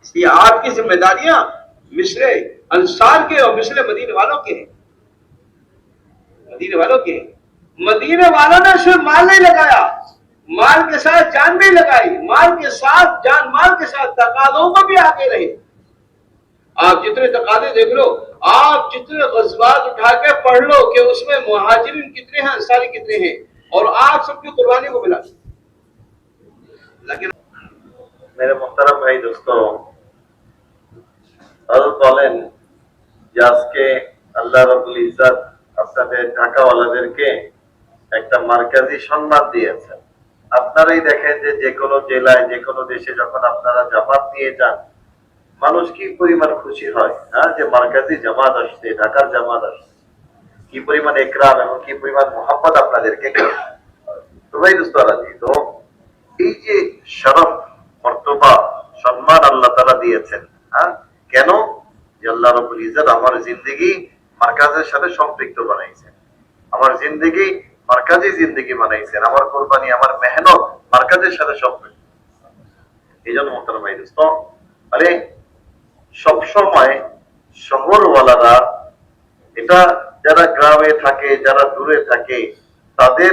इसलिए आपकी जिम्मेदारियां मिस्र अंसार के और मिस्र मदीने वालों के हैं, मदीने वालों के। मदीने वालों ने सिर्फ माल नहीं लगाया, माल के साथ जान भी लगाई, माल के साथ जान माल के साथ तकादों को भी आगे रहे। आप जितने तकादे देख लो, आप जितने गज़वात उठा के पढ़ लो कि उसमें मुहाजिरिन कितने हैं, अंसारी कितने हैं, और आप सबकी कुर्बानी को मिला। लेकिन मेरे मोहतरम भाई दोस्तों, हज़रत বলেন যে আজকে আল্লাহ রাব্বুল ইজ্জত আপনাদের ঢাকাওয়ালাদেরকে একটা মার্কাজি সম্মান দিয়েছেন। আপনারাই দেখেন যে যে কোনো জেলায় যে কোনো দেশে যখন আপনারা জামাত নিয়ে যান, মানুষ কি পরিমাণ খুশি হয়, হ্যাঁ, যে মার্কাজি জামাত আসছে, ঢাকার জামাত আসছে, কি পরিমাণ ইকরাম এবং কি পরিমাণ মোহাম্মত আপনাদেরকে। তো ভাই দোস্তরা, তো এই যে শরফ, মর্তবা, সম্মান আল্লাহ তাআলা দিয়েছেন, হ্যাঁ, কেন? যে আল্লাহ রাব্বুল ইজ্জত আমার জিন্দেগি মার্কাজের সাথে সম্পৃক্ত বানাইছেন, আমার জিন্দেগি মার্কাজি জিন্দেগি বানাইছেন, আমার কোরবানি, আমার মেহনত মার্কাজের সাথে সম্পৃক্ত। এই জন্য মোহতারাম ভাই দোস্ত, আরে সবসময় শহরওয়ালারা, এটা যারা গ্রামে থাকে, যারা দূরে থাকে, তাদের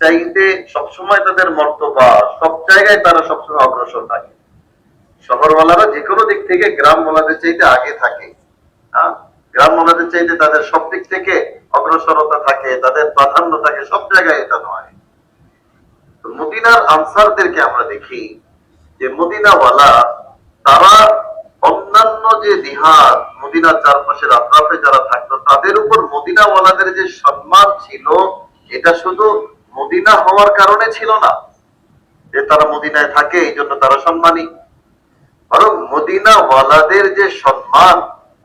চাইতে সবসময় তাদের মর্তবা সব জায়গায় তারা সবসময় অগ্রসর থাকে। শহরওয়ালারা যে কোনো দিক থেকে গ্রামওয়ালাদের চাইতে আগে থাকে, গ্রামওয়ালাদের চাইতে তাদের সব দিক থেকে অগ্রসরতা থাকে, তাদের প্রাধান্য থাকে, সব জায়গায় এটা নয়। তো মদিনার আনসারদেরকে আমরা দেখি যে মদিনাওয়ালা তারা অন্যান্য যে দিহাত, মদিনার চারপাশের আত্রাফে যারা থাকতো, তাদের উপর মদিনাওয়ালাদের যে সম্মান ছিল, এটা শুধু মদিনা হওয়ার কারণে ছিল না যে তারা মদিনায় থাকে এই জন্য তারা সম্মানী, বরং মদিনাওয়ালাদের যে সম্মান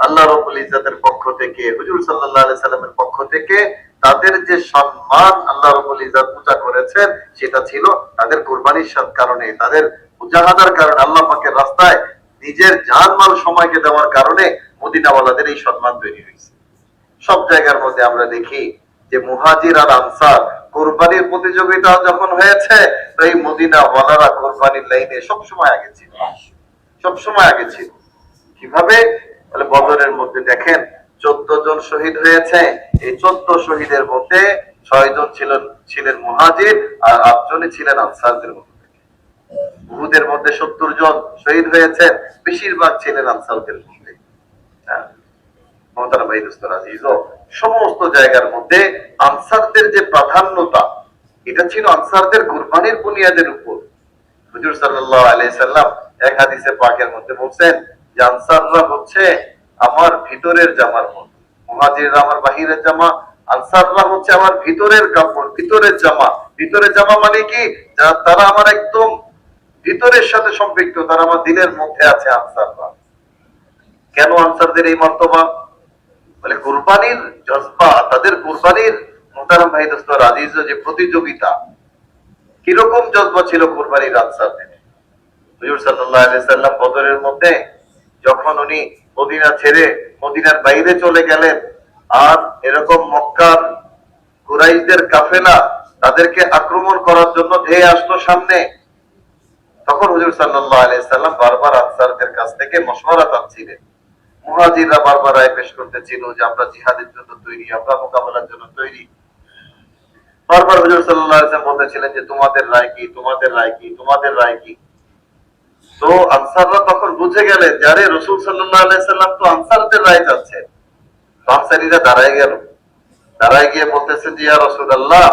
আল্লাহ রাব্বুল ইজ্জতের পক্ষ থেকে, হুজুর সাল্লাল্লাহু আলাইহি সাল্লামের পক্ষ থেকে তাদের যে সম্মান আল্লাহ রাব্বুল ইজ্জত পূজা করেছেন, সেটা ছিল তাদের কুরবানির কারণে, তাদের মুজাহাদার কারণে, আল্লাহ পাকের রাস্তায় নিজের জানমাল সময়কে দেওয়ার কারণে মদিনাওয়ালাদের এই সম্মান তৈরি হয়েছে। সব জায়গার মধ্যে আমরা দেখি যে মুহাজির আর আনসার কোরবানির প্রতিযোগিতা যখন হয়েছে, তো এই মদিনাওয়ালারা কোরবানির লাইনে সবসময় আগে ছিল, সবসময় আগে ছিল। কিভাবে? বলে বদরের মধ্যে দেখেন 14 জন শহীদ হয়েছে, এই 14 শহীদের মধ্যে 6 জন ছিলেন মুহাজির আর 8 জনই ছিলেন আনসারদের মধ্যে। উহুদের মধ্যে 70 জন শহীদ হয়েছেন, বেশিরভাগ ছিলেন আনসারদের মধ্যে। মোহতারাম ভাই দোস্তরা, সমস্ত জায়গার মধ্যে আনসারদের যে প্রাধান্যতা, এটা ছিল আনসারদের কুরবানির বুনিয়াদের উপর। হুজুর সাল্লাল্লাহু আলাইহি সাল্লাম এক হাদিসে পাকের মধ্যে বলছেন যে আনসাররা হচ্ছে আমার ভিতরের জামার মতো, মুহাজিররা আমার বাহিরের জামা, আনসাররা হচ্ছে আমার ভিতরের কাপড়, ভিতরের জামা। ভিতরের জামা মানে কি? তারা আমার একদম ভিতরের সাথে সম্পৃক্ত, তারা আমার দিলের মধ্যে আছে আনসাররা। কেন আনসারদের এই মর্তবা? বলে কুরবানির জজবা, তাদের কুরবানির, মোহতারাম ভাই দোস্তরা আজিজ, যে প্রতিযোগিতা, কিরকম জজবা ছিল কুরবানির আনসারদের। হুজুর সাল্লাল্লাহু আলাইহি সাল্লাম বদরের মধ্যে যখন উনি মদিনা ছেড়ে মদিনার বাইরে চলে গেলেন, আর এরকম মক্কার কুরাইশদের কাফেলা তাদেরকে আক্রমণ করার জন্য ধেয়ে আসলো সামনে, তখন হুজুর সাল্লাল্লাহু আলাইহি সাল্লাম বারবার আনসারদের কাছ থেকে মশওয়ারা চাচ্ছিলেন। মুহাজিররা বারবার রায় পেশ করতেছিল যে আমরা জিহাদের জন্য তৈরি, আমরা মোকাবেলার জন্য তৈরি। বারবার হুজুর সাল্লাল্লাহু আলাইহি সাল্লাম বলতেছিলেন যে তোমাদের রায় কি, তোমাদের রায় কি, তোমাদের রায় কি। তো আনসাররা তখন বুঝে গেলেন যে আরে রাসূল সাল্লাল্লাহু আলাইহি সাল্লাম তো আনসারদের রায় চাচ্ছেন। আনসারীরা দাঁড়ায় গেল, দাঁড়ায় গিয়ে বলতেছেন যে ইয়া রাসূলুল্লাহ,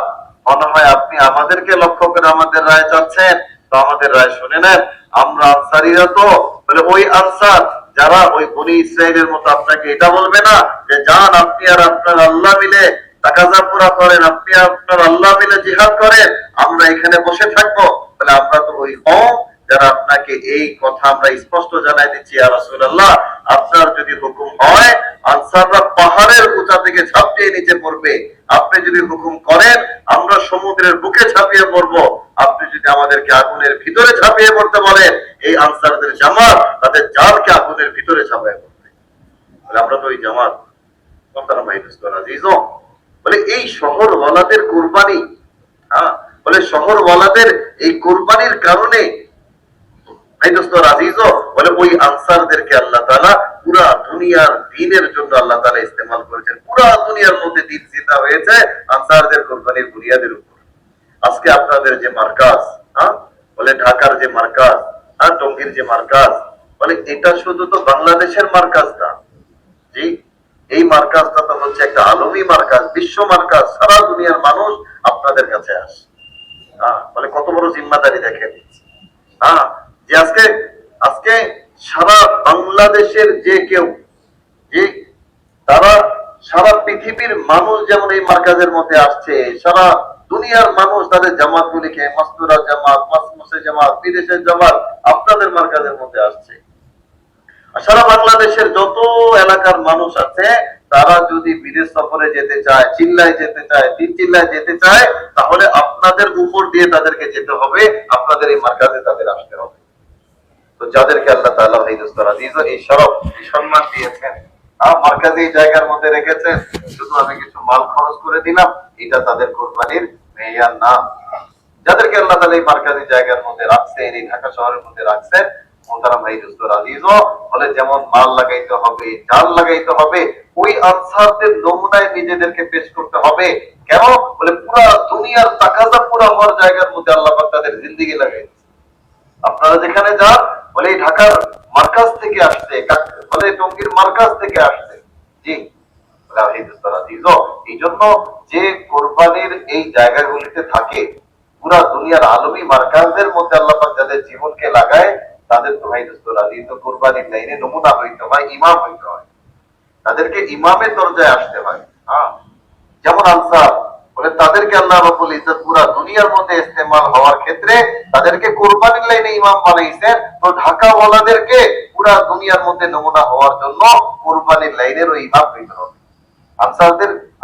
মনে হয় আপনি আমাদেরকে লক্ষ্য করে আমাদের রায় চাচ্ছেন, তো আমাদের রায় শুনে নেন। আমরা আনসারীরা তো বলে ওই আনসার যারা ওই বনি ইসরাইলের মতো আপনাকে এটা বলবে না যে যান আপনি আর আপনার আল্লাহ মিলে তাকাজা পুরা করেন, আপনি আপনার আল্লাহ মিলে জিহাদ করেন, আমরা এখানে বসে থাকবো। বলে আমরা তো ওই কওম যারা আপনাকে এই কথা আমরা স্পষ্ট জানাই দিচ্ছি, ইয়া রাসূলুল্লাহ, আপনার যদি হুকুম হয় আনসাররা পাহাড়ের উঁচা থেকে ঝাঁপিয়ে নিচে পড়বে, আপনি যদি হুকুম করেন আমরা সমুদ্রের বুকে ঝাঁপিয়ে পড়বো, আপনি যদি আমাদেরকে আগুনের ভিতরে ঝাঁপিয়ে পড়তে বলেন, এই আনসারদের জামাত তাদের জালকে আগুনের ভিতরে ঝাঁপিয়ে পড়বে। বলে আমরা তো ওই জামাত। বলে এই শহরওয়ালাদের কুরবানি, বলে শহরওয়ালাদের এই কুরবানির কারণে ভাই দোস্ত আজিজ, বলে ওই আনসারদেরকে আল্লাহ তাআলা পুরা দুনিয়ার দ্বীনের জন্য আল্লাহ তাআলা ইস্তেমাল করেছেন। পুরা দুনিয়ার মধ্যে দ্বীন জিন্দা হয়েছে আনসারদের কুরবানির বুনিয়াদের উপর। আজকে আপনাদের যে মার্কাজ, বলে ঢাকার যে মার্কাজ, টঙ্গীর যে মার্কাজ, বলে এটা শুধু তো বাংলাদেশের মার্কাজ না, জি, এই মার্কাজটা তো হচ্ছে একটা আলমী মার্কাজ, বিশ্ব মার্কাজ। সারা দুনিয়ার মানুষ আপনাদের কাছে আসে। বলে কত বড় জিম্মাদারি দেখেন। যে আজকে আজকে সারা বাংলাদেশের যে কেউ, যে তারা সারা পৃথিবীর মানুষ যেমন এই মার্কাজের মধ্যে আসছে, সারা দুনিয়ার মানুষ তাদের জামাত গুলিকে, মাস্তুরা জামাত, মাসমুসে জামাত, বিদেশের জামাত আপনাদের মার্কাজের মধ্যে আসছে। আর সারা বাংলাদেশের যত এলাকার মানুষ আছে তারা যদি বিদেশ সফরে যেতে চায়, চিল্লায় যেতে চায়, তিন চিল্লায় যেতে চায়, তাহলে আপনাদের উপর দিয়ে তাদেরকে যেতে হবে, আপনাদের এই মার্কাজে তাদের আসতে হবে। তো যাদেরকে আল্লাহ তাআলা এই শরফ, এই সম্মান দিয়েছেন, মার্কাজে এই জায়গার মধ্যে রেখেছেন, শুধু আমি কিছু মাল খরচ করে দিলাম, এটা তাদের কোরবানির মেয়ার না। যাদেরকে আল্লাহ তাআলা এই মার্কাজী জায়গার মধ্যে রাখছেন, এই ঢাকা শহরের মধ্যে রাখছেন, মোহতারাম ভাই দোস্তর আজিজও, বলে যেমন মাল লাগাইতে হবে, জাল লাগাইতে হবে, ওই আনসারদের নমুনায় নিজেদেরকে পেশ করতে হবে। কেন? বলে পুরা দুনিয়ার তাকাজা পুরা হওয়ার জায়গার মধ্যে আল্লাহ পাক তাদের জিন্দেগি লাগাইছে। আপনারা যেখানে যান, বলে এই ঢাকার মার্কাজ থেকে আসছে, বলে টঙ্গীর মার্কাজ থেকে আসছে, জি, এই জন্য যে কোরবানির এই জায়গাগুলিতে থাকে, পুরা দুনিয়ার আলমী মার্কাজের মধ্যে আল্লাহ পাক যাদের জীবনকে লাগায়, তাদের তো ভাই দোস্তরা কোরবানির লাইনে নমুনা হইতে হয়, ইমাম হইতে হয়, তাদেরকে ইমামের দরজায় আসতে হয়। যেমন আনসার, বলে তাদেরকে আল্লাহ রাব্বুল ইজ্জত পুরা দুনিয়ার মধ্যে ইস্তেমাল হওয়ার ক্ষেত্রে তাদেরকে কোরবানির লাইনে ইমাম বানাইছেন। তো ঢাকা ওয়ালাদেরকে পুরা দুনিয়ার মধ্যে নমুনা হওয়ার জন্য কোরবানির লাইনের ওই ইমাম হইতে হবে।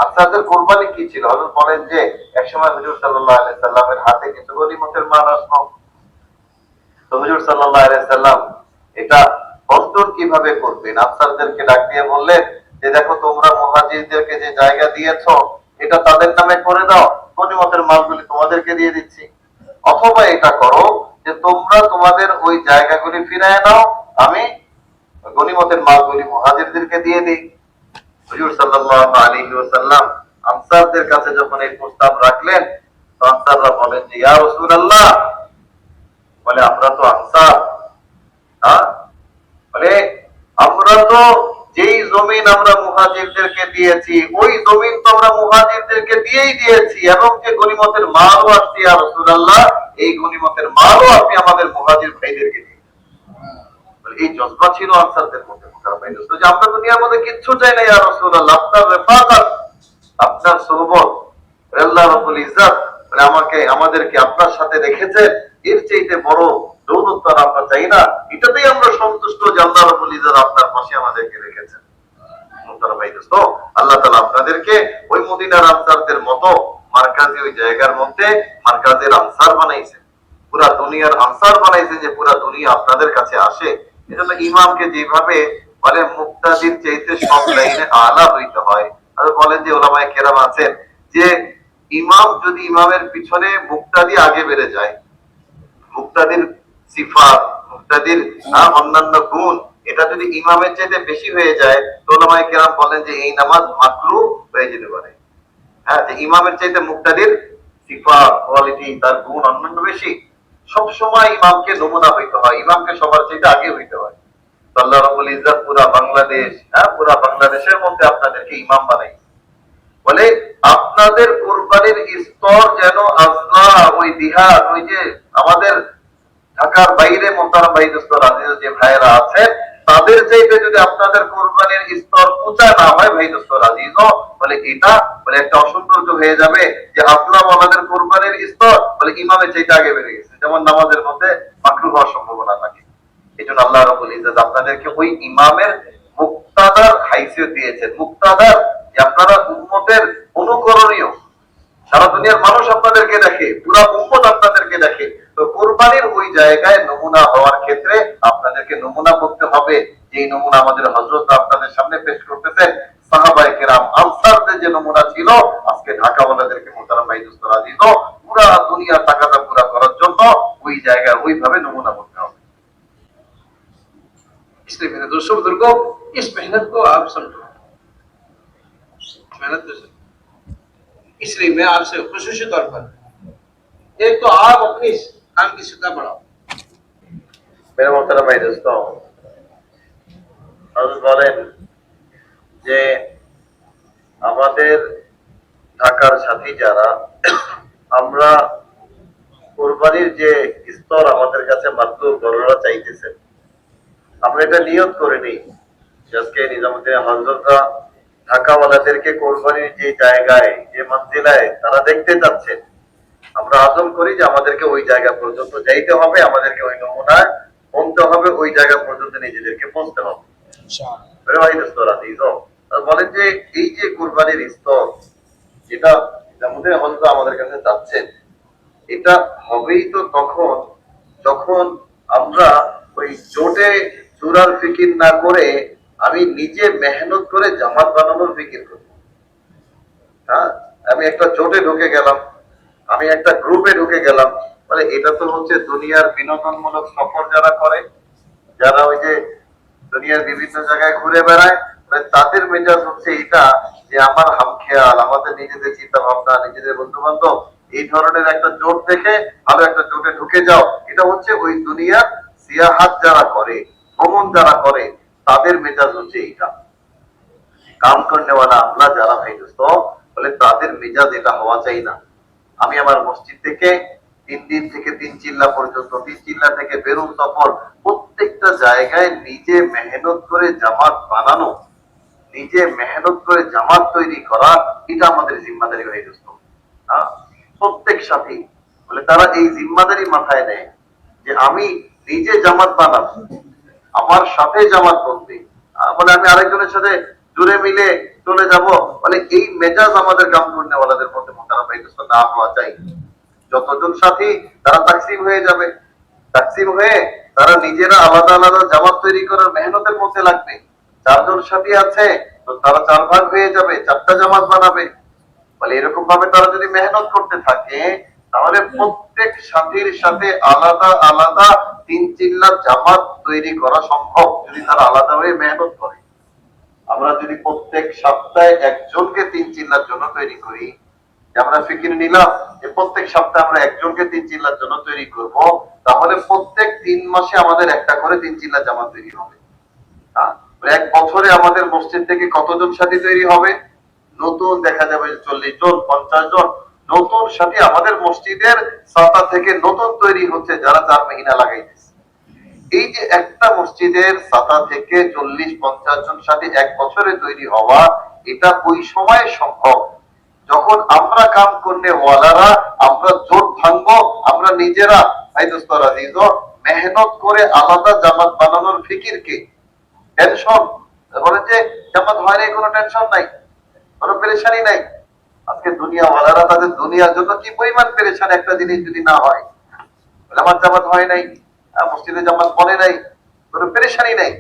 আনসারদের কোরবানি কি ছিল? হযরত বলেন যে একসময় হুজুর সাল্লাল্লাহু আলাইহি সাল্লামের হাতে কিছু গনিমতের মাল আসলো। তো হুজুর সাল্লাল্লাহু আলাইহি সাল্লাম এটা বন্টন কিভাবে করবেন, আনসারদেরকে ডাক দিয়ে বললেন যে দেখো, তোমরা মুহাজিরদেরকে যে জায়গা দিয়েছো এটা তাদের নামে করে দাও, গনিমতের মালগুলি তোমাদেরকে দিয়ে দিচ্ছি। অথবা এটা করো যে তোমরা তোমাদের ওই জায়গাগুলি ফিরিয়ে নাও, আমি গনিমতের মালগুলি মুহাজিরদেরকে দিয়ে দিই। হুজুর সাল্লাল্লাহু আলাইহি ওয়াসাল্লাম আনসারদের কাছে যখন এই প্রস্তাব রাখলেন, তো আনসাররা বলেন যে ইয়া রাসূলুল্লাহ, বলে আমরা তো আনসার, বলে আমরা তো যেই জমিন আমরা মুহাজিরদেরকে দিয়েছি ওই জমিন তো আমরা মুহাজিরদেরকে দিয়েই দিয়েছি, এবং যে গনিমতের মালও আসছে ইয়া রাসূলুল্লাহ, এই গনিমতের মালও আপনি আমাদের মুহাজির ভাইদেরকে দিন। এই জজবা ছিল আনসারদের মধ্যে, যে আমরা দুনিয়ার মধ্যে কিচ্ছু চাই না ইয়া রাসূলুল্লাহ, আপনার রেফাকাত, আপনার সুহবত, আল্লাহ রাব্বুল ইজ্জত আমাদেরকে আপনার সাথে রেখেছেন, এর চাইতে বড় দৌলত তো আমরা চাই না, এটাতেই আমরা সন্তুষ্ট যে আল্লাহ রাব্বুল ইজ্জত আপনার পাশে আমাদেরকে রেখেছেন। আল্লাহ তাআলা আপনাদেরকে ওই মদিনার আনসারদের মতো মার্কাজি ওই জায়গার মধ্যে মার্কাজের আনসার বানাইছেন, পুরা দুনিয়ার আনসার বানাইছেন, যে পুরা দুনিয়া আপনাদের কাছে আসে। এজন্য ইমামকে যেভাবে বলে মুক্তাদির চাইতে সব লাইনে আলা হইতে হয়, আর বলেন যে ওলামায়ে কেরাম আছেন যে ইমাম যদি ইমামের পিছনে মুক্তাদি আগে বেড়ে যায়, মুক্তাদির সিফাত, মুক্তাদির অন্যান্য গুণ এটা যদি ইমামের চাইতে বেশি হয়ে যায়, তো ওলামায়ে কেরাম বলেন যে এই নামাজ মাকরুহ হয়ে যেতে পারে। যে ইমামের চাইতে মুক্তাদির সিফাত, কোয়ালিটি, তার গুণ অন্যান্য বেশি, সব সময় ইমামকে নমুনা হইতে হয়, ইমামকে সবার চাইতে আগে হইতে হয়। আল্লাহ রাব্বুল ইজ্জত পুরা বাংলাদেশ, পুরা বাংলাদেশের মধ্যে আপনাদেরকে ইমাম বানাই, বলে আপনাদের কুরবানির স্তর যেন আজলা, ওই দিহাত, ওই যে আমাদের ঢাকার বাইরে মোহতারাম ভাই দোস্তর আজিজ যে ভাইয়েরা আছেন, তাদের চাইতে যদি আপনাদের কুরবানির স্তর উঁচা না হয় ভাই দোস্তর আজিজ, বলে এটা বলে একটা অসৌন্দর্য হয়ে যাবে যে আসলাম আমাদের কুরবানির স্তর বলে ইমামের চাইতে আগে বেড়ে গেছে, যেমন নামাজের মধ্যে মাকরুহ হওয়ার সম্ভাবনা থাকে। এই জন্য আল্লাহ রাব্বুল ইজ্জত আপনাদেরকে ওই ইমামের মুক্তাদার হাইসিয়ত দিয়েছেন, মুক্তাদার, যে আপনারা উম্মতের অনুকরণীয়, সারা দুনিয়ার মানুষ আপনাদেরকে দেখে, পুরা উম্মত আপনাদেরকে দেখে। তো কোরবানির ওই জায়গায় নমুনা হওয়ার ক্ষেত্রে আপনাদেরকে নমুনা করতে হবে, যে নমুনা আমাদের হযরত আপনাদের সামনে পেশ করতেছেন। সাহাবায়ে কেরাম আনসারদের যে নমুনা ছিল, আজকে ঢাকা ওয়ালাদেরকে মোহতারাম ভাই দোস্তর আজিজ পুরা দুনিয়ার তাকাদা পুরা করার জন্য ওই জায়গায় ওইভাবে নমুনা করতে হবে। इसलिए मेरे दोस्तों बुजुर्गों, इस मेहनत को आप समझो, मेहनत को समझो। इसलिए मैं आपसे खुसूसी तौर पर, एक तो आप अपनी काम की सतह बढ़ाओ। मेरे मोहतरम भाई दोस्तों, হযরত বলেন যে আমাদের ঢাকার সাথী যারা, আমরা কোরবানির যে স্তর আমাদের কাছে মাত্র বড়রা চাইতেছেন, আমরা এটা নিয়ত করে নিই যে আজকে নিজামুদ্দিন হযরতরা ঢাকাওয়ালাদেরকে কোরবানির যে জায়গায়, যে মঞ্জিলায় তারা দেখতে যাচ্ছেন, আমরা আজম করি যে আমাদেরকে ওই জায়গা পর্যন্ত যাইতে হবে, আমাদেরকে ওই নমুনায় পৌঁছতে হবে, ওই জায়গা পর্যন্ত নিজেদেরকে পৌঁছতে হবে। বলেন যে এই যে কোরবানির স্তর যেটা নিজামুদ্দিন হযরত আমাদের কাছে যাচ্ছেন, এটা হবেই তো তখন যখন আমরা ওই জোটে চূড়ার ফিকির না করে আমি নিজে মেহনত করে জামাত বানানোর ফিকির করব। হ্যাঁ, আমি একটা জোটে ঢুকে গেলাম, আমি একটা গ্রুপে ঢুকে গেলাম, মানে এটা তো হচ্ছে দুনিয়ার বিনোদনমূলক সফর যারা করে, যারা ওই যে দুনিয়ার বিভিন্ন জায়গায় ঘুরে বেড়ায়, মানে তাদের মেজাজ হচ্ছে এটা যে আমার হামখেয়াল, আমাদের নিজেদের চিন্তা ভাবনা, নিজেদের বন্ধু বান্ধব, এই ধরনের একটা জোট দেখে ভালো একটা জোটে ঢুকে যাও। এটা হচ্ছে ওই দুনিয়ার সিয়াহাত যারা করে, ভ্রমণ যারা করে, তাদের মেজাজ হচ্ছে এইটা। কাম করনেওয়ালা আমরা যারা ভাই দোস্ত, বলে তাদের মেজাজ এটা হওয়া চাই না। আমি আমার মসজিদ থেকে 3 দিন থেকে 3 চিল্লা পর্যন্ত, 3 চিল্লা থেকে বেরুন সফর, প্রত্যেকটা জায়গায় নিজে মেহনত করে জামাত বানানো, নিজে মেহনত করে জামাত তৈরি করা, এটা আমাদের জিম্মাদারি হয়ে গেছে। প্রত্যেক সাথী বলে তারা এই জিম্মাদারি মাথায় নেয় যে আমি নিজে জামাত বানাবো, আমার সাথে জামাত বলতে, বলে আমি আরেকজনের সাথে জুড়ে মিলে চলে যাব, বলে এই মেজাজ আমাদের কাম করনেওয়ালাদের মধ্যে মোতারা ভাই দোস্ত না হওয়া চাই। যতজন সাথী তারা তাকসিম হয়ে যাবে, তাকসিম হয়ে তারা নিজেরা আলাদা আলাদা জামাত তৈরি করার মেহনতের মধ্যে লাগবে। 4 জন সাথী আছে তো তারা 4 ভাগ হয়ে যাবে, 4টা জামাত বানাবে। বলে এরকম ভাবে তারা যদি মেহনত করতে থাকে, তাহলে প্রত্যেক সাথীর সাথে আলাদা আলাদা 3 চিল্লা জামাত তৈরি করা সম্ভব, যদি তারা আলাদা হয়ে মেহনত করে। আমরা যদি প্রত্যেক সপ্তাহে একজনকে 3 চিল্লার জন্য তৈরি করি, আমরা ফিকির নিলাম যে প্রত্যেক সপ্তাহে আমরা একজনকে 3 চিল্লার জন্য তৈরি করব, তাহলে প্রত্যেক 3 মাসে আমাদের একটা করে 3 চিল্লা জামাত তৈরি হবে। এক বছরে আমাদের মসজিদ থেকে কতজন সাথী তৈরি হবে? নতুন দেখা যাবে 40 জন, 50 জন নতুন সাথী আমাদের মসজিদের ছাতা থেকে নতুন তৈরি হচ্ছে, যারা 4 মহিনা লাগাইতেছে। এই যে একটা মসজিদের ছাতা থেকে 40-50 জন সাথী এক বছরে তৈরি হওয়া, এটা ওই সময় সম্ভব যখন আমরা কাম করলে ওয়ালারা, আমরা জোট ভাঙবো, আমরা নিজেরা ভাই দোস্ত আজিজ মেহনত করে আলাদা জামাত বানানোর ফিকিরকে, টেনশন বলে যে জামাত হয় নাই, কোনো টেনশন নাই, কোনো পেরেশানি নাই। আজকে দুনিয়া ওয়ালারা তাদের দুনিয়ার জন্য কি পরিমাণ পেরেশান একটা জিনিস যদি না হয়, আমার জামাত হয় নাই, মসজিদে জামাত বলে নাই, কোনো পেরেশানি নাই।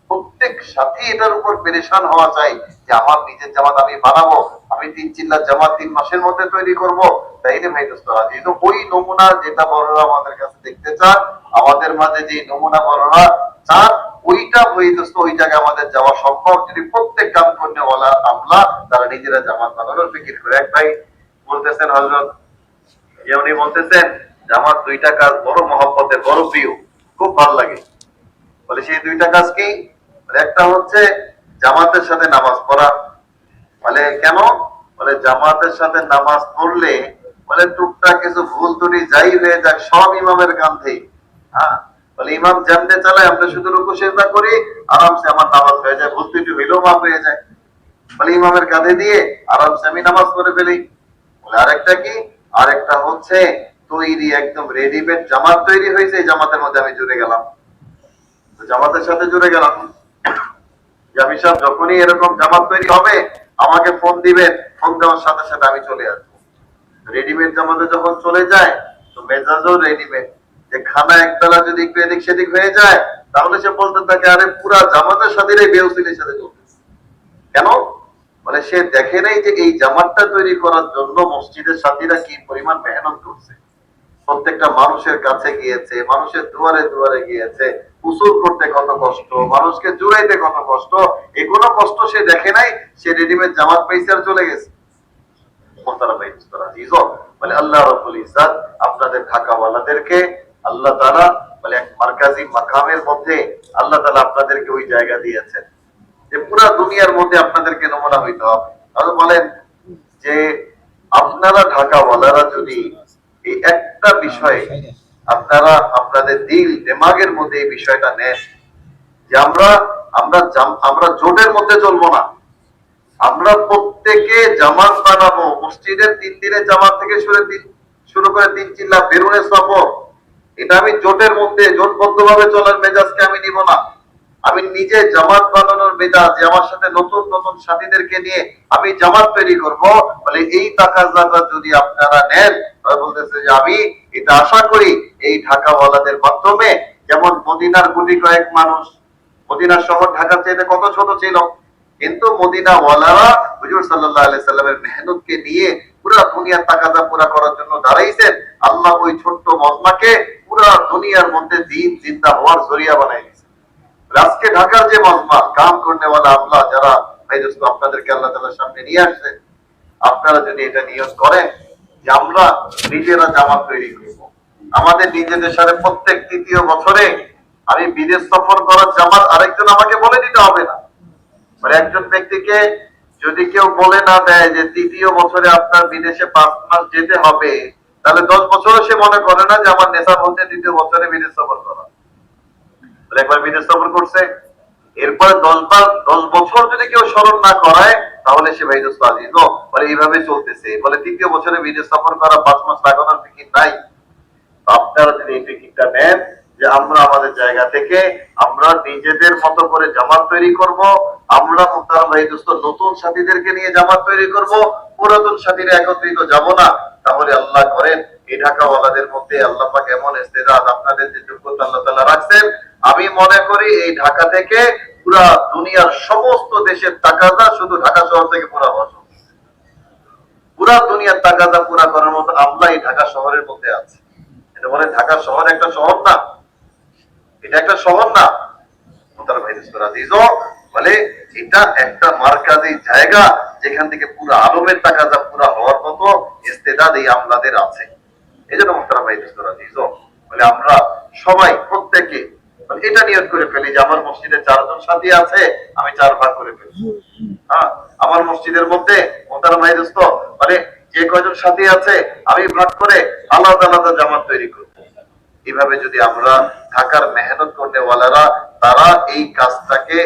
প্রত্যেক সাথী এটার উপর পেরেশান হওয়া চাই যে আমার নিজের জামাত আমি বানাবো, আমি 3 চিল্লার জামাত 3 মাসের মধ্যে তৈরি করব। তাইলে ভাই দোস্তরা, যেহেতু ওই নমুনা যেটা বড়রা আমাদের কাছে দেখতে চান, আমাদের মাঝে যে নমুনা বড়রা চান, ওইটা ভাই দোস্ত ওই জায়গায় আমাদের যাওয়া সম্ভব যদি প্রত্যেক কাম করনে ওয়ালা আমলা তারা নিজেরা জামাত বানানোর ফিকির করে। এক ভাই বলতেছেন, হযরত উনি বলতেছেন জামাত 2টা কাজ বড় মহব্বতের, বড় প্রিয়, খুব ভালো লাগে। বলে সেই 2টা কাজ কি? একটা হচ্ছে জামাতের সাথে নামাজ পড়া। বলে কেন? বলে জামাতের সাথে নামাজ পড়লে বলে টুকটাক কিছু ভুল ত্রুটি যাই হয়ে যাক, সব ইমামের কাঁধে। বলে ইমাম যেমনে চালায় আমরা শুধু রুকু সিজদা করি, আরামসে আমার নামাজ হয়ে যায়, ভুল ত্রুটি হইলেও মাফ হয়ে যায়। বলে ইমামের কাঁধে দিয়ে আরামসে আমি নামাজ পড়ে ফেলি। বলে আরেকটা কি? আরেকটা হচ্ছে তৈরি একদম রেডিমেড জামাত তৈরি হয়েছে, জামাতের মধ্যে আমি জুড়ে গেলাম, জামাতের সাথে জুড়ে গেলাম। জামি সাহেব যখনই এরকম জামাত তৈরি হবে আমাকে ফোন দিবেন, ফোন দেওয়ার সাথে সাথে আমি চলে আসবো। রেডিমেড জামাতে যখন চলে যায় তো মেজাজও রেডিমেড, যে খানা একবেলা যদি একটু এদিক সেদিক হয়ে যায় তাহলে সে বলতে থাকে আরে পুরা জামাতের সাথে বেউসিলের সাথে চলতেছে। কেন? মানে সে দেখে নাই যে এই জামাতটা তৈরি করার জন্য মসজিদের সাথীরা কি পরিমাণ মেহনত করছে, প্রত্যেকটা মানুষের কাছে গিয়েছে, মানুষের দুয়ারে দুয়ারে গিয়েছে, উসুল করতে কত কষ্ট, মানুষকে জুড়াইতে কত কষ্ট, এ কোনো কষ্ট সে দেখে নাই, সে রেডিমেড জামাত পাইছে আর চলে গেছে। বলে আল্লাহ রাব্বুল ইজ্জত আপনাদের ঢাকাওয়ালাদেরকে আল্লাহ তাআলা বলে এক মারকাজি মাকামের মধ্যে আল্লাহ তাআলা আপনাদেরকে ওই জায়গা দিয়েছেন যে পুরো দুনিয়ার মধ্যে আপনাদেরকে নমুনা হইতে হবে। তাহলে বলেন যে আপনারা ঢাকাওয়ালারা যদি এই একটা বিষয়ে আপনারা আপনাদের দিল দিমাগের মধ্যে এই বিষয়টা নেন যে আমরা জোটের মধ্যে চলবো না, আমরা প্রত্যেকে জামাত বানাবো, মসজিদের 3 দিনের জামাত থেকে শুরু করে 3 চিল্লা বেরুনের সফর, এটা আমি জোটের মধ্যে জোটবদ্ধ ভাবে চলার মেজাজকে আমি নিব না। আমি নিজে জামাত বানানোর মেজাজ, যে আমার সাথে নতুন নতুন সাথীদেরকে নিয়ে আমি জামাত তৈরি করব, বলে এই তাকাজাটা যদি আপনারা নেন, তাহলে বলতেছে যে আমি এটা আশা করি এই ঢাকাওয়ালাদের মাধ্যমে, যেমন মদিনার গুটি কয়েক মানুষ, মদিনার শহর ঢাকার চাইতে কত ছোট ছিল, কিন্তু মদিনা ওয়ালারা হুজুর সাল্লাল্লাহু আলাইহি সাল্লামের মেহনতকে নিয়ে পুরো দুনিয়ার তাকাজা পুরা করার জন্য দাঁড়াইছেন। আল্লাহ ওই ছোট্ট মজমাকে পুরো দুনিয়ার মধ্যে দিন জিন্দা হওয়ার জরিয়া বানাই দিয়েছেন। আজকে ঢাকার যে মজমা কাম করনেওয়ালা আল্লাহ যারা ভাই দোস্ত আপনাদেরকে আল্লাহ তাআলার সামনে নিয়ে আসছেন, আপনারা যদি এটা নিয়ত করেন যে আমরা নিজেরা জামাত তৈরি করব, আমাদের নিজেদের সাথে প্রত্যেক 3য় বছরে আমি বিদেশ সফর করার জামাত আরেকজন আমাকে বলে দিতে হবে না। মানে একজন ব্যক্তিকে যদি কেউ বলে না দেয় যে 3য় বছরে আপনার বিদেশে 5 মাস যেতে হবে, তাহলে 10 বছরও সে মনে করে না যে আমার নেশা হচ্ছে 3য় বছরে বিদেশ সফর করা। একবার বিদেশ সফর করছে, এরপরে 10 বছর যদি কেউ স্মরণ না করায়, তাহলে সে ভাই দোস্ত আজিজ বলে এইভাবে চলতেছে, বলে 3য় বছরে বিদেশ সফর করা 5 মাস লাগানোর ফিকির নাই। আপনারা যদি এই ফিকিরটা নেন যে আমরা আমাদের জায়গা থেকে আমরা নিজেদের মতো করে জামাত তৈরি করব, আমরা মুহতারাম ভাই দোস্ত নতুন সাথীদেরকে নিয়ে জামাত তৈরি করব, পুরাতন সাথীরা একত্রিত যাব না, তাহলে আল্লাহ করেন এই ঢাকাওয়ালাদের মধ্যে আল্লাহ পাক এমন ইস্তেদাদ আপনাদের যে যোগ্যতা আল্লাহ তাআলা রাখছেন, আমি মনে করি এই ঢাকা থেকে পুরা দুনিয়ার সমস্ত দেশের তাকাজা শুধু ঢাকা শহর থেকে পুরা হওয়া সম্ভব। পুরা দুনিয়ার তাকাজা পুরা করার মতো আমরা এই ঢাকা শহরের মধ্যে আছি। এটা বলে ঢাকা শহর একটা শহর না, এটা একটা শহর না। বলে এটা একটা মারকাজি জায়গা যেখান থেকে পুরো আলমের তাকাজা পুরা হওয়ার মতো ইস্তেদাদ এই আমলাদের আছে। এই জন্য মোহতারাম ভাই বলে আমরা সবাই প্রত্যেকে এটা নিয়ত করে ফেলি যে আমার মসজিদে 4 জন সাথী আছে, আমি 4 ভাগ করে ফেলি। হ্যাঁ, আমার মসজিদের মধ্যে মোহতারাম ভাই দোস্ত মানে যে কয়জন সাথী আছে আমি ভাগ করে আলাদা আলাদা জামাত তৈরি করব। এইভাবে যদি আমরা ঢাকার মেহনত করনেওয়ালারা তারা এই কাজটাকে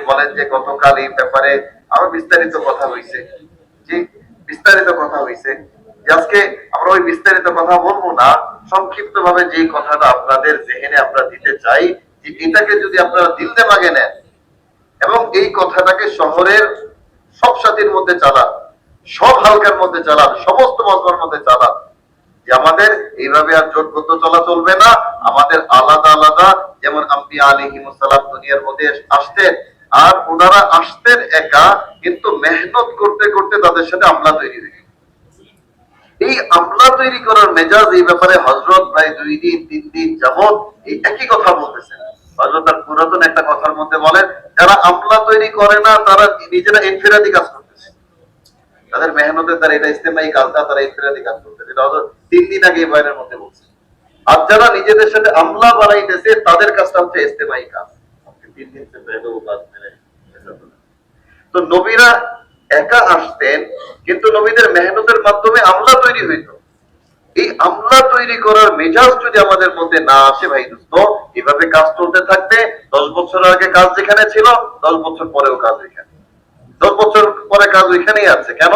বলেন যে গতকাল এই ব্যাপারে আরো বিস্তারিত কথা হয়েছে, জি বিস্তারিত কথা হয়েছে, আজকে আমরা ওই বিস্তারিত কথা বলবো না, সংক্ষিপ্ত ভাবে যে কথাটা আপনাদের জেহেনে আমরা দিতে চাই যে এটাকে যদি আপনারা দিল দিমাগে নেন এবং এই কথাটাকে শহরের সব সাথীর মধ্যে চালান, সব হালকার মধ্যে চালান, সমস্ত মজমার মধ্যে চালান যে আমাদের এইভাবে আর জোটবদ্ধ চলা চলবে না, আমাদের আলাদা আলাদা, যেমন আম্বিয়া আলাইহিমুস সালাম দুনিয়ার মধ্যে আসতেন আর ওনারা আসতেন একা, কিন্তু মেহনত করতে করতে তাদের সাথে আমলা তৈরি হয়ে গেল। এই আমলা তৈরি করার মেজাজ এই ব্যাপারে হযরত প্রায় 2 দিন 3 দিন যাবত এই একই কথা বলতেছেন। হযরত তার পুরাতন একটা কথার মধ্যে বলেন যারা আমলা তৈরি করে না তারা নিজেরা ইনফিরাদি কাজ করতেছে, তাদের মেহনতের দ্বারা এটা ইস্তেমাই কাজটা তারা ইনফিরাদি কাজ করতেছে। এটা হযরত 3 দিন আগে এই বয়ানের মধ্যে বলছে। আর যারা নিজেদের সাথে আমলা বানাইতেছে তাদের কাজটা হচ্ছে ইস্তেমাই কাজ। 3 দিন से पहले वो बात मैंने তো নবীরা একা আসতেন, কিন্তু নবীদের মেহনতের মাধ্যমে আমলা তৈরি হইতো। এই আমলা তৈরি করার মেজাজ যদি আমাদের মধ্যে না আসে ভাই দোস্ত, এভাবে কাজ চলতে থাকবে। 10 বছর আগে কাজ যেখানে ছিল 10 বছর পরেও কাজ এখানে, 10 বছর পরে কাজ ওইখানেই আছে। কেন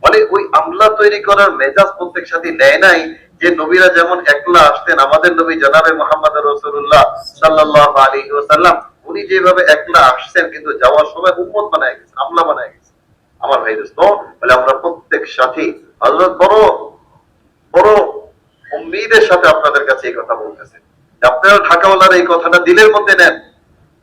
বলে ওই আমলা তৈরি করার মেজাজ প্রত্যেক সাথী নেয় নাই। যে নবীরা যেমন একলা আসতেন, আমাদের নবী জনাবে মুহাম্মদ রাসূলুল্লাহ সাল্লাল্লাহু আলাইহি ওয়াসাল্লাম উনি যেভাবে একলা আসছেন কিন্তু যাওয়ার সময় উম্মত বানায় গেছেন, আমলা বানায় গেছেন। আমার ভাই দোস্ত বলে আমরা প্রত্যেক সাথী হযরত বড় বড় উম্মীদের সাথে আপনাদের কাছে এই কথা বলতেছেন যে আপনারা ঢাকাওয়ালারা এই কথাটা দিলের মধ্যে নেন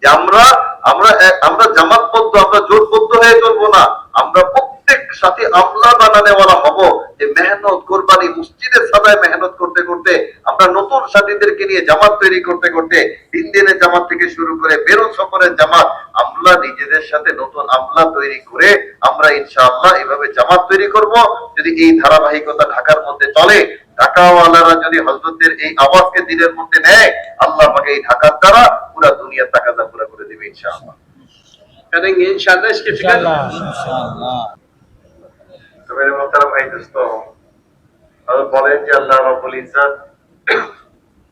যে আমরা আমরা আমরা জামাতবদ্ধ, আমরা জোটবদ্ধ হয়ে চলবো না, আমরা প্রত্যেক সাথী আমলা বানানেওয়ালা হব। যে মেহনত কোরবানি মসজিদের সাদায় মেহনত করতে করতে আমরা আমরা নতুন সাথীদেরকে নিয়ে জামাত তৈরি করতে করতে 3 দিনের জামাত থেকে শুরু করে বেরোন সফরের জামাত, আমরা নিজেদের সাথে নতুন আমলা তৈরি করে আমরা ইনশাআল্লাহ এভাবে জামাত তৈরি করব। যদি এই ধারাবাহিকতা ঢাকার মধ্যে চলে, ঢাকাওয়ালারা যদি হযরতের এই আওয়াজকে দিলের মধ্যে নেয়, আল্লাহ পাক এই ঢাকার দ্বারা পুরো দুনিয়ার তাকাজা পুরো করে দিবে ইনশাআল্লাহ। करेंगे इंशाल्लाह इसकी फिक्र तो मेरे मोहतरम भाई दोस्तों, और বলেন যে আল্লাহ রাব্বুল ইজ্জত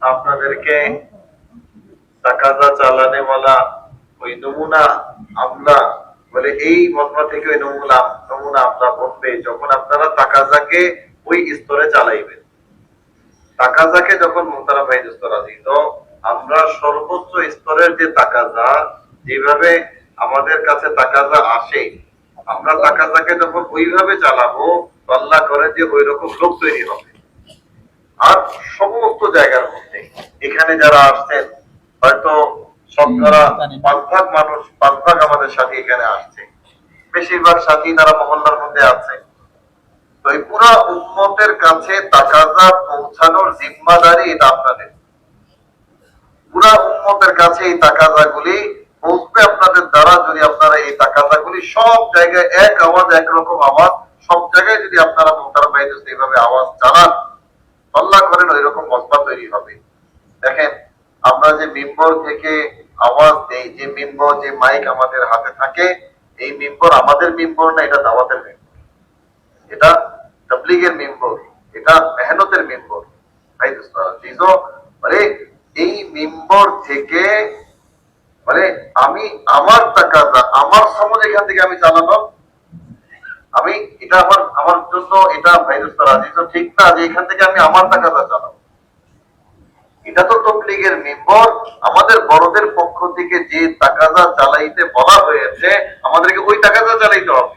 আপনাদেরকে তাকাজা চালানেওয়ালা ওই নমুনা আমলা বলে এই মজমা থেকে ওই নমুনা আমলা বলবে যখন আপনারা তাকাজাকে ওই স্তরে চালাইবেন। তাকাজাকে যখন মোহতারাম ভাই দোস্ত রাজি, তো আমরা সর্বোচ্চ স্তরের যে তাকাজা, যেভাবে আমাদের কাছে তাকাজা আসে, আমরা তাকাজাকে যখন ওইভাবে চালাবো, আল্লাহ করে যে ওই রকম লোক তৈরি হবে। আর সমস্ত জায়গার মধ্যে এখানে যারা আসছেন, হয়তো শতকরা 5 ভাগ মানুষ, 5 ভাগ আমাদের সাথে এখানে আসছে, বেশিরভাগ সাথী তারা মহল্লার মধ্যে আছে। তো এই পুরা উম্মতের কাছে তাকাজা পৌঁছানোর জিম্মাদারি এটা আপনাদের। পুরা উম্মতের কাছে এই তাকাজাগুলি পৌঁছবে আপনাদের দ্বারা, যদি আপনারা এই তাকাজাগুলি সব জায়গায় এক আওয়াজ, একরকম আওয়াজ, সব জায়গায় যদি আপনারা মোহতারাম ভাই দোস্ত এইভাবে আওয়াজ চালান, আল্লাহ করেন ওই রকম মজমা তৈরি হবে। দেখেন, আমরা যে মিম্বর থেকে আওয়াজ দেই, যে মিম্বর, যে মাইক আমাদের হাতে থাকে, এই মিম্বর আমাদের মিম্বর না, এটা দাওয়াতের মিম্বর, এটা তাবলীগের মিম্বর, এটা মেহনতের মিম্বর। ভাই দোস্ত মানে এই মিম্বর থেকে মানে আমি আমার তাকাজা, আমার সমাজ এখান থেকে আমি চালানো, আমি এটা আমার জন্য এটা ভাই দোস্ত রাজি তো ঠিক না যে এখান থেকে আমি আমার তাকাজা চালাবো। এটা তো তাবলীগের মিম্বর, আমাদের বড়দের পক্ষ থেকে যে তাকাজা চালাইতে বলা হয়েছে, আমাদেরকে ওই তাকাজা চালাইতে হবে।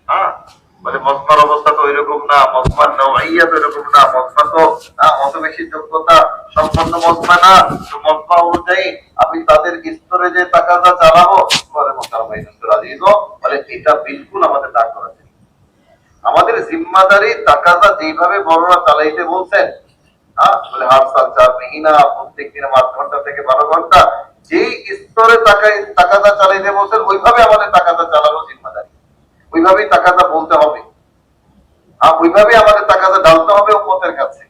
হ্যাঁ, মানে মজমার অবস্থা তো ওইরকম না, মজমার নওয়াইয়া তো এরকম না, মজমা তো অত বেশি যোগ্যতা সম্পন্ন মজমা না। তো মজমা অনুযায়ী আমি তাদের স্তরে যে তাকাজা চালাবো, বলে এটা বিলকুল আমাদের না করা যায়। আমাদের জিম্মাদারি তাকাজা যেভাবে বড়রা চালাইতে বলছেন, বলে হার সাল 4 মহিনা, প্রত্যেক দিনে 8 ঘন্টা থেকে 12 ঘন্টা, যেই স্তরে তাকাজা চালাইতে বলছেন, ওইভাবে আমাদের তাকাজা চালানো জিম্মাদারি, ওইভাবেই তাকাজা বলতে হবে, ওইভাবে আমাদের তাকাজা ঢালতে হবে উম্মতের কাছে।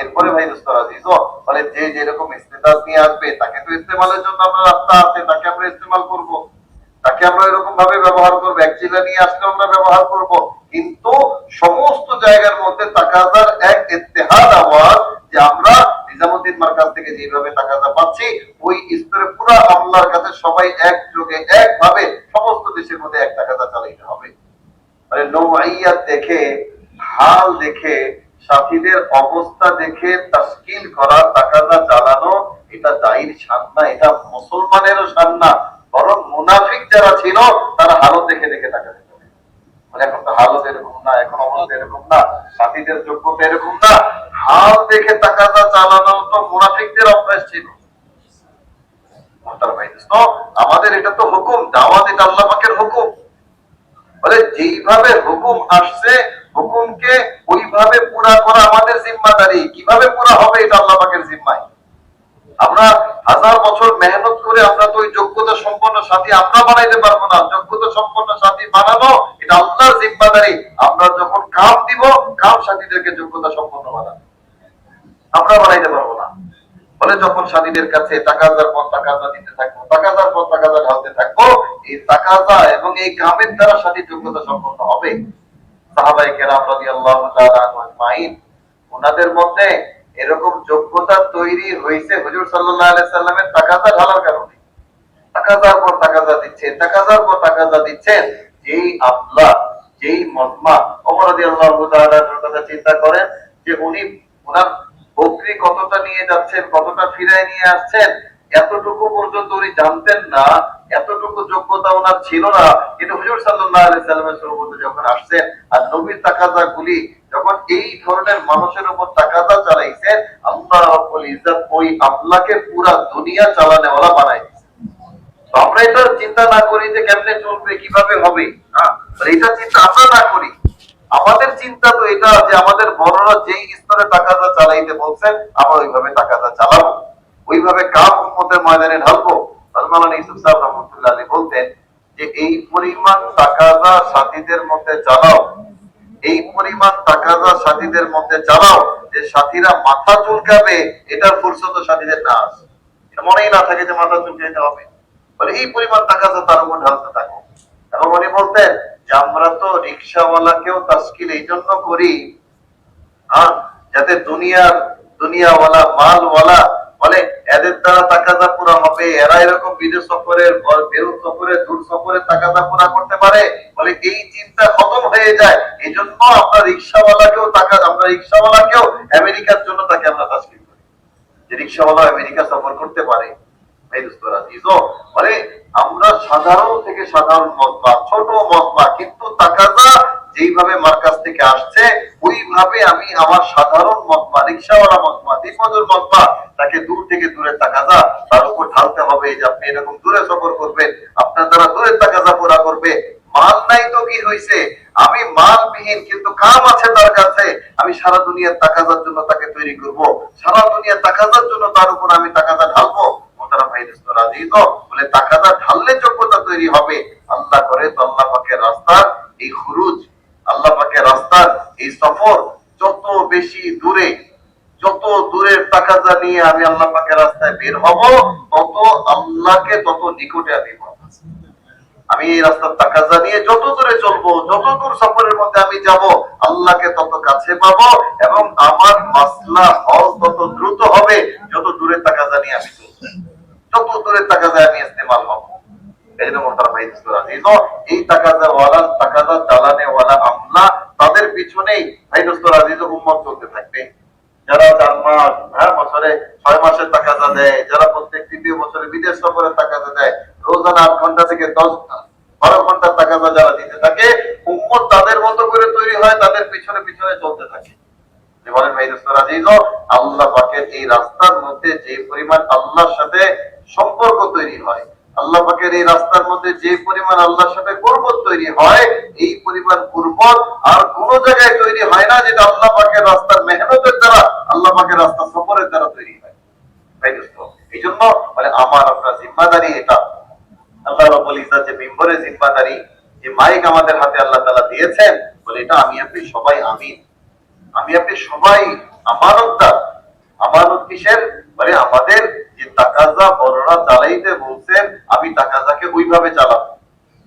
এরপরে ভাই দোস্ত আজিজ, বলে যে যেরকম ইস্তেতাজ নিয়ে আসবে, তাকে তো ইস্তেমালের জন্য আমরা রাস্তা আছে, তাকে আমরা ইস্তেমাল করব, তাকে আমরা এরকম ভাবে ব্যবহার করবো। এক জেলা নিয়ে আসলে আমরা ব্যবহার করব, কিন্তু সমস্ত জায়গার মধ্যে তাকাজার এক ইত্তেহাদ আওয়াজ, যে আমরা নিজামুদ্দিন মার্কাজ থেকে যেভাবে তাকাজা পাচ্ছি, ওই স্তরে পুরো আমলার কাছে সবাই একযোগে একভাবে সমস্ত দেশের মধ্যে এক তাকাজা চালাইতে হবে। মানে নওয়াইয়াত দেখে, হাল দেখে, সাথীদের অবস্থা দেখে তাশকিল করা, তাকাজা চালানো, এটা দায়ীর শান না, এটা মুসলমানেরও শান না, বরং মুনাফিক যারা ছিল তারা হালত দেখে দেখে তাকাজা করে। মানে এখন তো হালত এরকম না, এখন অবস্থা এরকম না, সাথীদের যোগ্যতা এরকম না, হাল দেখে তাকাজা চালানো তো মুনাফিকদের অভ্যাস ছিল। আমাদের এটা তো হুকুম, দাওয়াত এটা আল্লাহ পাকের হুকুম। বলে যেইভাবে হুকুম আসছে, হুকুমকে ওইভাবে পুরা করা আমাদের জিম্মাদারি। কিভাবে পুরা হবে এটা আল্লাহ পাকের জিম্মায়। আমরা 1000 বছর মেহনত করে আমরা তো ওই যোগ্যতা সম্পন্ন সাথী আমরা বানাইতে পারবো না। যোগ্যতা সম্পন্ন সাথী বানানো এটা আল্লাহর জিম্মাদারি। আমরা যখন কাম দিব, কাম সাথীদেরকে যোগ্যতা সম্পন্ন বানাবো, আমরা বানাইতে পারবো না। বলে যখন সাথীদের কাছে তাকাজার পর তাকাজা দিতে থাকবো, তাকাজার পর তাকাজা ঢালতে থাকবো, এই তাকাজা এবং এই কামের দ্বারা সাথী যোগ্যতা সম্পন্ন হবে। সাহাবায়ে কেরাম রাদিয়াল্লাহু তাআলা আজমাইন, ওনাদের মধ্যে এরকম যোগ্যতা তৈরি হয়েছে হুজুর সাল্লাল্লাহু আলাইহি সাল্লামের তাকাজা ঢালার কারণে। তাকাজার পর তাকাজা দিচ্ছেন, তাকাজার পর তাকাজা দিচ্ছেন। যেই আল্লাহ, যেই মজমা, ওমর রাদিয়াল্লাহু তাআলার কথা চিন্তা করেন যে উনি ওনার বকরি কতটা নিয়ে যাচ্ছেন, কতটা ফিরায় নিয়ে আসছেন, এতটুকু পর্যন্ত উনি জানতেন না, এতটুকু যোগ্যতা ওনার ছিল না। কিন্তু হুজুর সাল্লাল্লাহু আলাইহি সাল্লামের সুন্নাতে যখন আসছেন আর নবীর তাকাজাগুলি যখন এই ধরনের মানুষের উপর তাকাজা চালাইছেন, আল্লাহ রাব্বুল ইজ্জত ওই আল্লাহকে পুরা দুনিয়া চালানেওয়ালা বানাই দিয়েছেন। তো আমরা এটা চিন্তা না করি যে কেমনে চলবে, কিভাবে হবে, এটা চিন্তা আমরা না করি। আমাদের চিন্তা তো এটা যে আমাদের বড়রা যেই স্তরে তাকাজা চালাইতে বলছেন আমরা ওইভাবে তাকাজা চালাবো, ওইভাবে কাম উম্মতের ময়দানে ঢালবো। মাওলানা ইউসুফ সাহেব রহমতুল্লাহ আলাইহি বলতেন যে এই পরিমাণ তাকাজা সাথীদের মধ্যে চালাও, এই পরিমাণ তাকাজা সাথীদের মধ্যে চালাও যে সাথীরা মাথা চুলকাবে, এটার ফুরসত সাথীদের না আসে, মনেই না থাকে যে মাথা চুলকাইতে হবে, বলে এই পরিমাণ তাকাজা তার উপর ঢালতে থাকো। এবং উনি বলতেন যে আমরা তো রিক্সাওয়ালাকেও তাশকিল এই জন্য করি যাতে দুনিয়াওয়ালা মালওয়ালা বলে এদের দ্বারা তাকাজা পুরা হবে, এরা এরকম বিদেশ সফরের বেরু সফরে দূর সফরে তাকাজা পুরা করতে পারে, বলে এই চিন্তা খতম হয়ে যায়। এই জন্য আমরা রিক্সাওয়ালাকেও আমেরিকার জন্য তাকে আমরা তাশকিল করি যে রিক্সাওয়ালা আমেরিকা সফর করতে পারে। মানে আমরা সাধারণ থেকে সাধারণ মতবা, ছোট মতবা, কিন্তু তাকাজা যেইভাবে মার্কাজ থেকে আসছে ওইভাবে আমি আমার সাধারণ মতবা, রিক্সাওয়ালা মতবা, দিনমজুর মতবা, তাকে দূর থেকে দূরে তাকাজা তার উপর ঢালতে হবে যে আপনি এরকম দূরে সফর করবেন, আপনার দ্বারা দূরের তাকাজা পুরা করবে। মাল নাই তো কি হয়েছে, আমি মালবিহীন কিন্তু কাম আছে তার কাছে, আমি সারা দুনিয়ার তাকাজার জন্য তাকে তৈরি করব, সারা দুনিয়ার তাকাজার জন্য তার উপর আমি তাকাজা ঢালবো। বলে তাকাজা ঢাললে যোগ্যতা তৈরি হবে। আল্লাহ করে তো আল্লাহ পাকের রাস্তার এই খুরুজ, আল্লাহ পাকের রাস্তার এই সফর যত বেশি দূরে, যত দূরের তাকাজা নিয়ে আমি আল্লাহ পাকের রাস্তায় বের হব, তত আল্লাহকে তত নিকটে আমি পাবো। আমি এই রাস্তার তাকাজা নিয়ে যত দূরে চলবো, যত দূর সফরের মধ্যে আমি যাব, আল্লাহকে তত কাছে পাবো এবং আমার মাসলা হল তত দ্রুত হবে যত দূরের তাকাজা নিয়ে আমি চলবো, যত দূরের তাকাজা আমি ইস্তেমাল হব। এই তাকাজা চালানে ওয়ালা আমলা তাদের পিছনেই ভাই দোস্তর আজিজ উম্মত চলতে থাকবে। যারা 4 মাস, বছরে 6 মাসের তাকাজা দেয়, যারা প্রত্যেক 3 বছরে বিদেশ সফরের তাকাজা দেয়, রোজানা 8 ঘন্টা থেকে 10-12 ঘন্টার তাকাজা যারা দিতে থাকে, উম্মত তাদের মতো করে তৈরি হয়, তাদের পিছনে পিছনে চলতে থাকে। বলেন ভাই দোস্তর আজিজ, আল্লাহ পাকের এই রাস্তার মধ্যে যে পরিমাণ আল্লাহর সাথে সম্পর্ক তৈরি হয়, আল্লাহ পাকের এই রাস্তার মধ্যে যে পরিমাণ আল্লাহর সাথে কুরবত তৈরি হয়, এই পরিমাণ কুরবত আর কোন জায়গায় তৈরি হয় না যেটা আল্লাহ পাকের রাস্তার মেহনতের দ্বারা, আল্লাহ পাকের রাস্তা সফরের দ্বারা তৈরি হয়। ভাই দোস্ত, এই জন্য মানে আমার আপনার জিম্মাদারি এটা, আল্লাহ রাব্বুল ইজ্জত যে মিম্বরের জিম্মাদারি, যে মাইক আমাদের হাতে আল্লাহ তাআলা দিয়েছেন, বলে এটা আমি আপনি সবাই আমিন, আমি আপনি সবাই আমানতদার। আমানত কিসের? মানে আমাদের যে তাকাজা বড়রা চালাইতে বলছেন, আমি তাকাজাকে ওইভাবে চালাবো,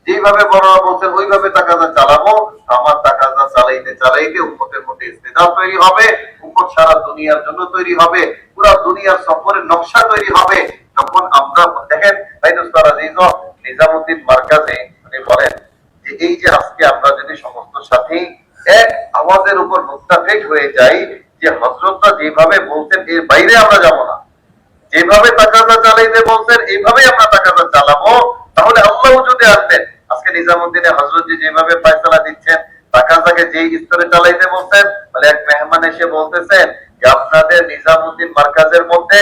যেভাবে বড়রা বলছেন ওইভাবে তাকাজা চালাবো। আমার তাকাজা চালাইতে চালাইতে উম্মতের মধ্যে ইস্তেদাল তৈরি হবে, উম্মত সারা দুনিয়ার জন্য তৈরি হবে, পুরা দুনিয়ার সফরের নকশা তৈরি হবে। যখন আমরা দেখেন ভাই দোস্তার আজিজ, নিজামুদ্দিন মার্কাজে উনি বলেন যে এই যে আজকে আমরা যদি সমস্ত সাথী এক আওয়াজের উপর মুত্তাফিক হয়ে যাই যে হযরতরা যেভাবে বলতেন এর বাইরে আমরা যাব না, যেভাবে তাকাজা চালাইতে বলছেন এইভাবেই আমরা তাকাজা চালাবো, তাহলে আল্লাহ যদি আসতেন। আজকে নিজামুদ্দিনে হযরত যেভাবে ফয়সালা দিচ্ছেন, তাকাজাকে যেই স্তরে চালাইতে বলছেন, বলে এক মেহমান এসে বলতেছেন যে আপনাদের নিজামুদ্দিন মার্কাজের মধ্যে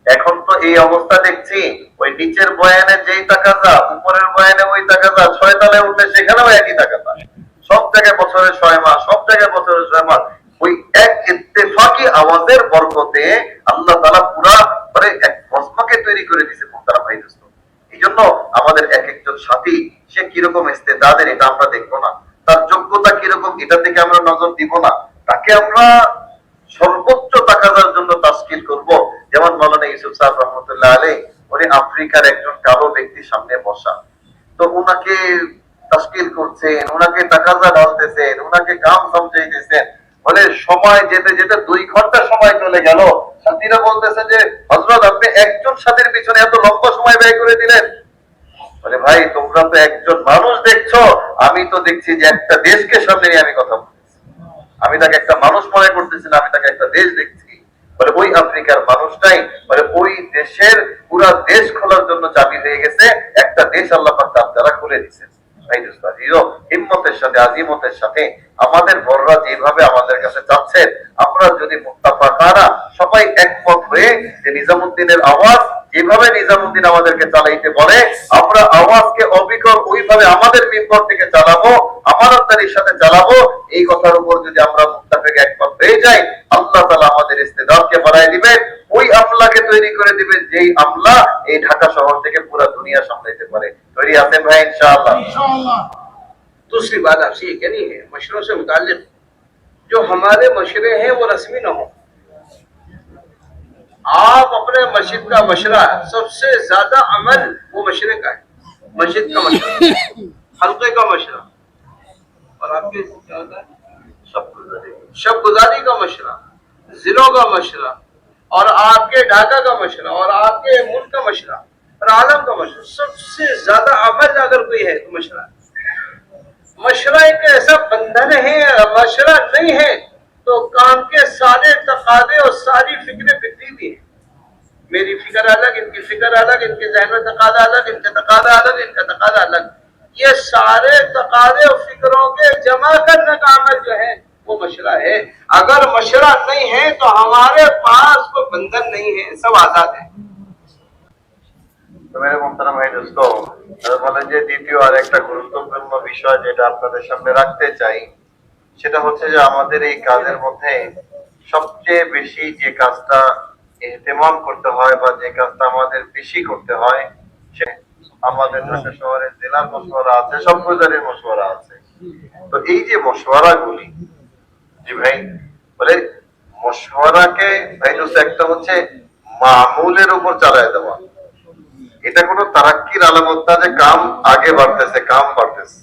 এখন তো এই অবস্থা দেখছি, ওই নিচের বয়ানে যেই তাকাজা, উপরের বয়ানে ওই তাকাজা, 6 তলায় উঠে সেখানেও একই তাকাজা, সব জায়গায় বছরে 6 মাস, সব জায়গায় বছরে 6 মাস। ওই এক ইত্তেফাকি আওয়াজের বরকতে আল্লাহ তাআলা পুরা মানে এক কসমকে তৈরি করে দিয়েছে মুহতারাম ভাই দোস্ত। এই জন্য আমাদের এক একজন সাথী সে কিরকম ইস্তেদাদের এটা আমরা দেখবো না, তার যোগ্যতা কিরকম এটা থেকে আমরা নজর দিব না, তাকে আমরা সর্বোচ্চ তাকাজার জন্য তাশকিল করব। যেমন মাওলানা ইউসুফ সাহেব রহমতুল্লাহ আলাইহি, উনি আফ্রিকার একজন কালো ব্যক্তির সামনে বসা, তো উনাকে তাশকিল করছেন, উনাকে তাকাজা ঢালতেছেন, উনাকে কাম সমঝাইতেছেন, বলে সময় যেতে যেতে 2 ঘন্টা সময় চলে গেল। সাথীরা বলতেছে যে হযরত আপনি একজন সাথীর পিছনে এত লম্বা সময় ব্যয় করে দিলেন। বলে ভাই তোমরা তো একজন মানুষ দেখছো, আমি তো দেখছি যে একটা দেশকে সামনে নিয়ে আমি কথা বলতেছি, আমি তাকে একটা মানুষ মনে করতেছি না, আমি তাকে একটা দেশ দেখছি। বলে ওই আফ্রিকার মানুষটাই বলে ওই দেশের পুরা দেশ খোলার জন্য চাবি হয়ে গেছে, একটা দেশ আল্লাহ পাক তার দ্বারা খুলে দিয়েছেন। হিম্মতের সাথে আজিমতের সাথে আমাদের বড়রা যেভাবে আমাদের কাছে চাচ্ছেন, আমরা যদি মুত্তাফাকানা সবাই একমত হয়ে যে নিজামুদ্দিনের আওয়াজ এভাবে নিজামুদ্দিন আমাদেরকে চালাইতে বলে, আমরা আওয়াজকে অবিকল ওইভাবে আমাদের মিম্বর থেকে চালাবো, আমানতদারির সাথে চালাবো। এই কথার উপর যদি আমরা মুত্তাফিক একমত হয়ে যাই, আল্লাহ তাআলা আমাদের ইস্তেদাদকে বাড়ায় দিবেন, ওই আমলাকে তৈরি করে দিবেন যেই আমলা এই ঢাকা শহর থেকে পুরো দুনিয়া সামলাইতে পারে। তৈরি আছেন ভাই ইনশাআল্লাহ? दूसरी बात आपसे ये कहनी है, मशरों से मुताल्लिक जो हमारे मशरे हैं वो रस्मी न हो। आप अपने मस्जिद का मशरा, सबसे ज्यादा अमल वो मशरे का है, मस्जिद का मशरा, हल्के का मशरा, और आपके क्या होता है, शब गुजारी का मशरा, जिलों का मशरा, और आपके ढाका का मशरा, और आपके मुल्क का मशरा, और आलम का मशरा। सबसे ज्यादा अमल अगर कोई है तो मशरा। मशरा एक ऐसा बंधन है, मशरा नहीं है तो काम के सारे तकादे और सारी फिक्रें बिखरी हुई हैं। मेरी फिक्र अलग, इनकी फिक्र अलग, इनके जहन में तकादा अलग, इनका तकादा अलग, इनका तकादा अलग। ये सारे तकादे और फिक्रों के जमा करने का अमल जो है वो मशरा है। अगर मशरा नहीं है तो हमारे पास कोई बंधन नहीं है, सब आजाद है। তো মেরে মোহতারাম ভাই দোস্ত, বলেন যে দ্বিতীয় আর একটা গুরুত্বপূর্ণ বিষয় যেটা আপনাদের সামনে রাখতে চাই, সেটা হচ্ছে যে আমাদের এই কাজের মধ্যে সবচেয়ে বেশি যে কাজটা ইহতেমাম করতে হয় বা যে কাজটা আমাদের বেশি করতে হয়, সে আমাদের ঢাকা শহরে জেলার মশওয়ারা আছে, সব গুজারির মশওয়ারা আছে। তো এই যে মশওয়ারা গুলি, জি ভাই, বলে মশওয়ারাকে ভাই দোস্ত একটা হচ্ছে মামুলের উপর চালায় দেওয়া। এটা কোনো তারাক্কির আলামত না যে কাম আগে বাড়তেছে, কাম বাড়তেছে।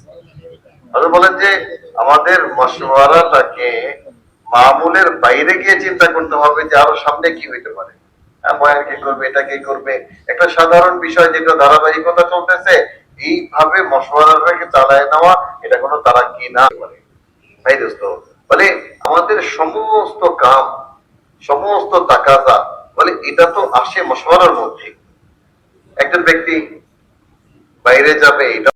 বলেন যে আমাদের মশওয়ারাটাকে মামুলের বাইরে গিয়ে চিন্তা করতে হবে যে আরো সামনে কি হইতে পারে, বয়ান কি করবে, এটা কি করবে, একটা সাধারণ বিষয় যেটা ধারাবাহিকতা চলতেছে, এইভাবে মশওয়ারাটাকে চালায় নেওয়া, এটা কোনো তারাক্কি না পারে। ভাই দোস্ত, বলে আমাদের সমস্ত কাম, সমস্ত তাকাজা, বলে এটা তো আসে মশওয়ারার মধ্যে। একজন ব্যক্তি বাইরে যাবে, এটা